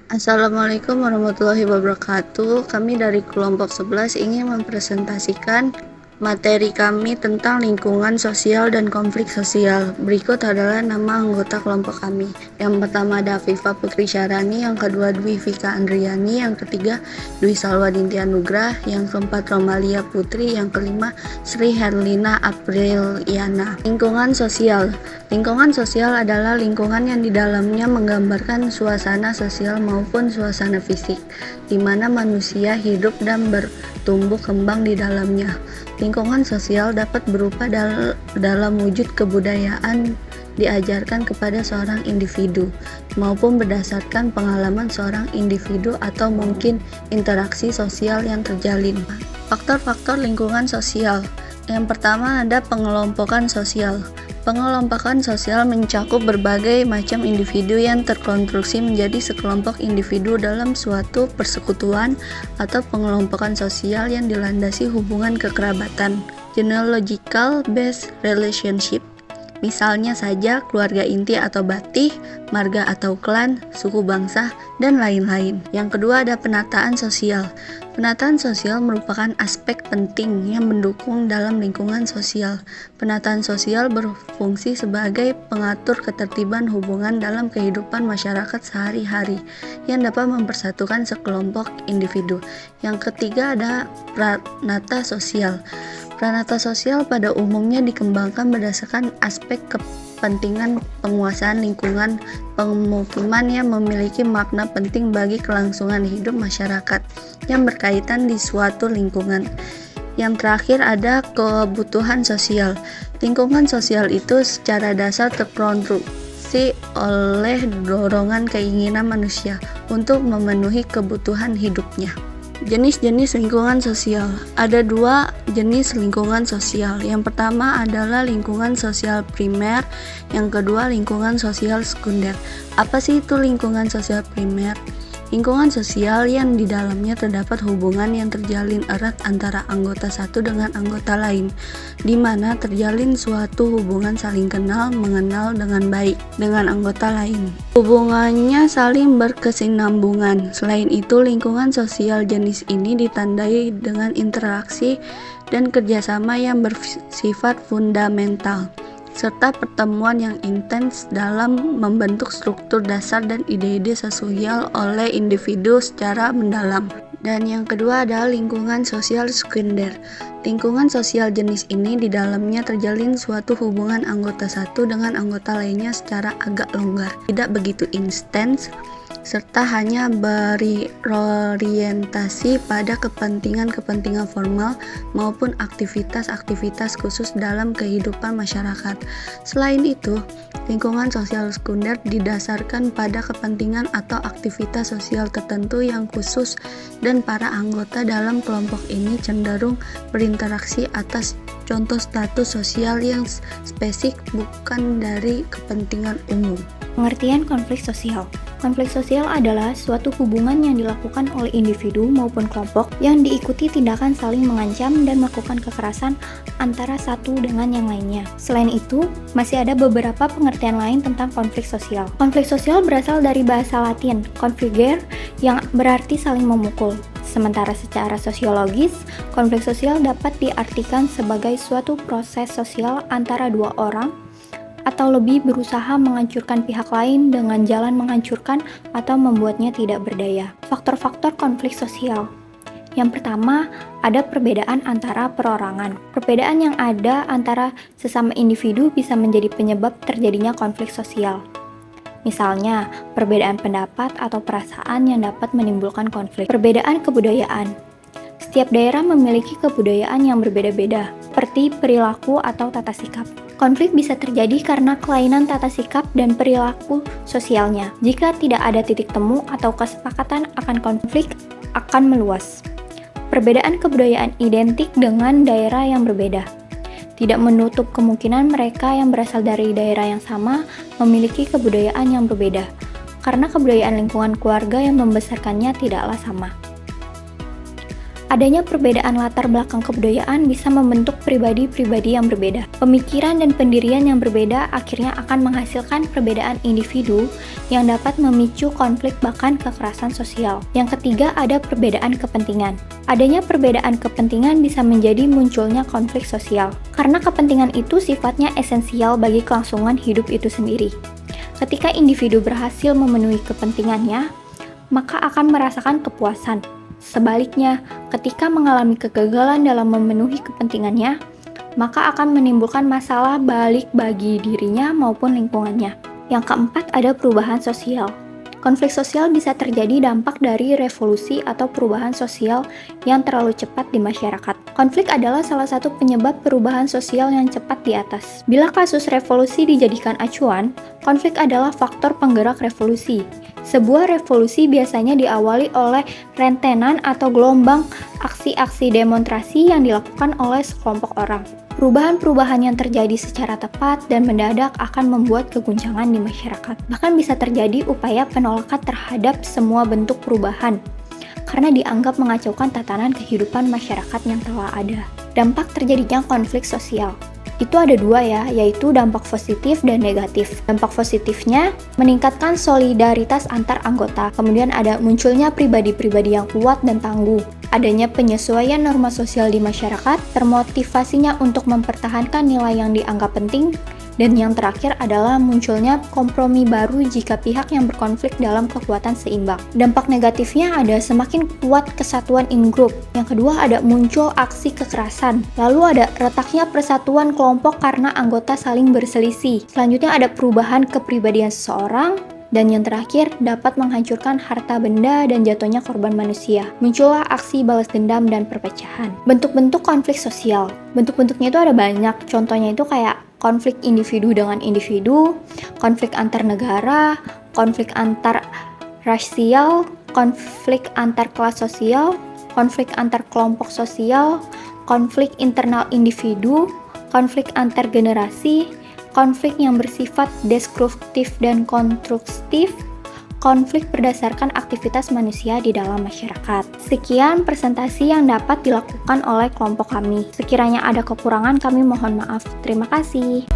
Assalamualaikum warahmatullahi wabarakatuh. Kami dari kelompok 11 ingin mempresentasikan materi kami tentang lingkungan sosial dan konflik sosial. Berikut adalah nama anggota kelompok kami. Yang pertama ada Afifa Putri Syarani, yang kedua Dwi Vika Andriani, yang ketiga Dwi Salwa Dinti Anugrah, yang keempat Romalia Putri, yang kelima Sri Herlina Apriliana. Lingkungan sosial. Lingkungan sosial adalah lingkungan yang di dalamnya menggambarkan suasana sosial maupun suasana fisik, di mana manusia hidup dan bertumbuh kembang di dalamnya. Lingkungan sosial dapat berupa dalam wujud kebudayaan diajarkan kepada seorang individu, maupun berdasarkan pengalaman seorang individu atau mungkin interaksi sosial yang terjalin. Faktor-faktor lingkungan sosial. Yang pertama ada pengelompokan sosial. Pengelompokan sosial mencakup berbagai macam individu yang terkonstruksi menjadi sekelompok individu dalam suatu persekutuan atau pengelompokan sosial yang dilandasi hubungan kekerabatan, genealogical based relationship. Misalnya saja keluarga inti atau batih, marga atau klan, suku bangsa, dan lain-lain. Yang kedua ada penataan sosial. Penataan sosial merupakan aspek penting yang mendukung dalam lingkungan sosial. Penataan sosial berfungsi sebagai pengatur ketertiban hubungan dalam kehidupan masyarakat sehari-hari yang dapat mempersatukan sekelompok individu. Yang ketiga ada pranata sosial. Pranata sosial pada umumnya dikembangkan berdasarkan aspek kepentingan penguasaan lingkungan pemukiman yang memiliki makna penting bagi kelangsungan hidup masyarakat yang berkaitan di suatu lingkungan. Yang terakhir ada kebutuhan sosial. Lingkungan sosial itu secara dasar terkonstruksi oleh dorongan keinginan manusia untuk memenuhi kebutuhan hidupnya. Jenis-jenis lingkungan sosial. Ada dua jenis lingkungan sosial. Yang pertama adalah lingkungan sosial primer, yang kedua lingkungan sosial sekunder. Apa sih itu lingkungan sosial primer? Lingkungan sosial yang di dalamnya terdapat hubungan yang terjalin erat antara anggota satu dengan anggota lain, di mana terjalin suatu hubungan saling kenal, mengenal dengan baik dengan anggota lain. Hubungannya saling berkesinambungan. Selain itu, lingkungan sosial jenis ini ditandai dengan interaksi dan kerjasama yang bersifat fundamental, serta pertemuan yang intens dalam membentuk struktur dasar dan ide-ide sosial oleh individu secara mendalam. Dan yang kedua adalah lingkungan sosial sekunder. Lingkungan sosial jenis ini di dalamnya terjalin suatu hubungan anggota satu dengan anggota lainnya secara agak longgar, tidak begitu intens, serta hanya berorientasi pada kepentingan-kepentingan formal maupun aktivitas-aktivitas khusus dalam kehidupan masyarakat. Selain itu, lingkungan sosial sekunder didasarkan pada kepentingan atau aktivitas sosial tertentu yang khusus, dan para anggota dalam kelompok ini cenderung berinteraksi atas contoh status sosial yang spesifik, bukan dari kepentingan umum. Pengertian konflik sosial. Konflik sosial adalah suatu hubungan yang dilakukan oleh individu maupun kelompok yang diikuti tindakan saling mengancam dan melakukan kekerasan antara satu dengan yang lainnya. Selain itu, masih ada beberapa pengertian lain tentang konflik sosial. Konflik sosial berasal dari bahasa Latin, confligere, yang berarti saling memukul. Sementara secara sosiologis, konflik sosial dapat diartikan sebagai suatu proses sosial antara dua orang atau lebih berusaha menghancurkan pihak lain dengan jalan menghancurkan atau membuatnya tidak berdaya. Faktor-faktor konflik sosial. Yang pertama, ada perbedaan antara perorangan. Perbedaan yang ada antara sesama individu bisa menjadi penyebab terjadinya konflik sosial. Misalnya, perbedaan pendapat atau perasaan yang dapat menimbulkan konflik. Perbedaan kebudayaan. Setiap daerah memiliki kebudayaan yang berbeda-beda, seperti perilaku atau tata sikap. Konflik bisa terjadi karena kelainan tata sikap dan perilaku sosialnya. Jika tidak ada titik temu atau kesepakatan, akan konflik akan meluas. Perbedaan kebudayaan identik dengan daerah yang berbeda. Tidak menutup kemungkinan mereka yang berasal dari daerah yang sama memiliki kebudayaan yang berbeda, karena kebudayaan lingkungan keluarga yang membesarkannya tidaklah sama. Adanya perbedaan latar belakang kebudayaan bisa membentuk pribadi-pribadi yang berbeda. Pemikiran dan pendirian yang berbeda akhirnya akan menghasilkan perbedaan individu yang dapat memicu konflik bahkan kekerasan sosial. Yang ketiga, ada perbedaan kepentingan. Adanya perbedaan kepentingan bisa menjadi munculnya konflik sosial, karena kepentingan itu sifatnya esensial bagi kelangsungan hidup itu sendiri. Ketika individu berhasil memenuhi kepentingannya, maka akan merasakan kepuasan. Sebaliknya, ketika mengalami kegagalan dalam memenuhi kepentingannya, maka akan menimbulkan masalah balik bagi dirinya maupun lingkungannya. Yang keempat, ada perubahan sosial. Konflik sosial bisa terjadi dampak dari revolusi atau perubahan sosial yang terlalu cepat di masyarakat. Konflik adalah salah satu penyebab perubahan sosial yang cepat di atas. Bila kasus revolusi dijadikan acuan, konflik adalah faktor penggerak revolusi. Sebuah revolusi biasanya diawali oleh rentetan atau gelombang aksi-aksi demonstrasi yang dilakukan oleh sekelompok orang. Perubahan-perubahan yang terjadi secara tepat dan mendadak akan membuat keguncangan di masyarakat. Bahkan bisa terjadi upaya penolakan terhadap semua bentuk perubahan, karena dianggap mengacaukan tatanan kehidupan masyarakat yang telah ada. Dampak terjadinya konflik sosial. Itu ada dua ya, yaitu dampak positif dan negatif. Dampak positifnya meningkatkan solidaritas antar anggota. Kemudian ada munculnya pribadi-pribadi yang kuat dan tangguh. Adanya penyesuaian norma sosial di masyarakat, termotivasinya untuk mempertahankan nilai yang dianggap penting. Dan yang terakhir adalah munculnya kompromi baru jika pihak yang berkonflik dalam kekuatan seimbang. Dampak negatifnya ada semakin kuat kesatuan in group. Yang kedua ada muncul aksi kekerasan. Lalu ada retaknya persatuan kelompok karena anggota saling berselisih. Selanjutnya ada perubahan kepribadian seseorang. Dan yang terakhir, dapat menghancurkan harta benda dan jatuhnya korban manusia. Muncullah aksi balas dendam dan perpecahan. Bentuk-bentuk konflik sosial. Bentuk-bentuknya itu ada banyak. Contohnya itu kayak konflik individu dengan individu, konflik antar negara, konflik antar rasial, konflik antar kelas sosial, konflik antar kelompok sosial, konflik internal individu, konflik antar generasi, konflik yang bersifat destruktif dan konstruktif, konflik berdasarkan aktivitas manusia di dalam masyarakat. Sekian presentasi yang dapat dilakukan oleh kelompok kami. Sekiranya ada kekurangan, kami mohon maaf. Terima kasih.